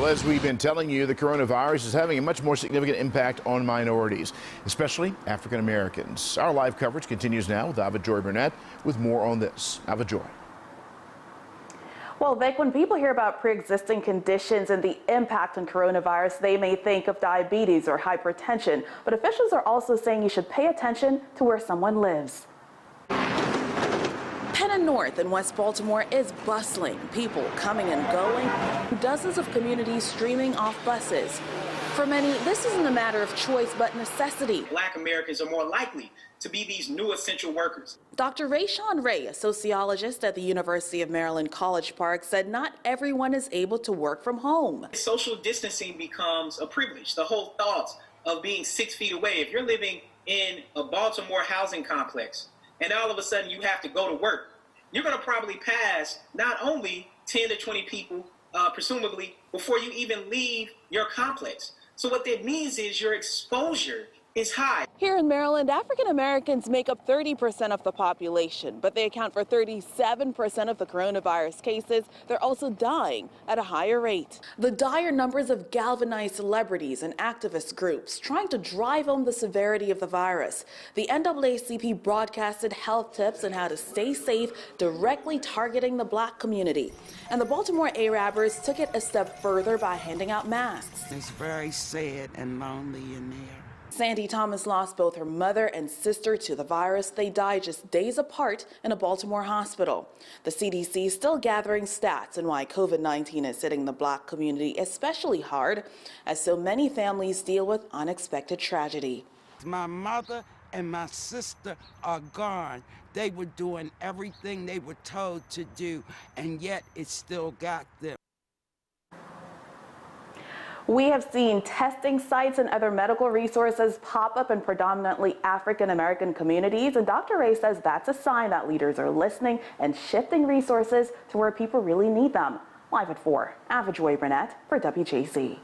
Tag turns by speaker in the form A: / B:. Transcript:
A: Well, as we've been telling you, the coronavirus is having a much more significant impact on minorities, especially African Americans. Our live coverage continues now with Joy Burnett with more on this. Joy.
B: Well, Vic, when people hear about pre-existing conditions and the impact on coronavirus, they may think of diabetes or hypertension. But officials are also saying you should pay attention to where someone lives. Penna North in West Baltimore is bustling, people coming and going, dozens of communities streaming off buses. For many, this isn't a matter of choice but necessity.
C: Black Americans are more likely to be these new essential workers.
B: Dr. Rayshawn Ray, a sociologist at the University of Maryland College Park, said not everyone is able to work from home.
C: Social distancing becomes a privilege. The whole thought of being 6 feet away, if you're living in a Baltimore housing complex and all of a sudden you have to go to work, you're going to probably pass not only 10 to 20 people, presumably, before you even leave your complex. So what that means is your exposure is high.
B: Here in Maryland, African Americans make up 30% of the population, but they account for 37% of the coronavirus cases. They're also dying at a higher rate. The dire numbers of galvanized celebrities and activist groups trying to drive home the severity of the virus. The NAACP broadcasted health tips on how to stay safe, directly targeting the Black community. And the Baltimore Arabers took it a step further by handing out masks.
D: It's very sad and lonely in there.
B: Sandy Thomas lost both her mother and sister to the virus. They died just days apart in a Baltimore hospital. The CDC is still gathering stats on why COVID-19 is hitting the Black community especially hard, as so many families deal with unexpected tragedy.
D: My mother and my sister are gone. They were doing everything they were told to do, and yet it still got them.
B: We have seen testing sites and other medical resources pop up in predominantly African American communities, and Dr. Ray says that's a sign that leaders are listening and shifting resources to where people really need them. Live at 4, Joy Burnett for WJC.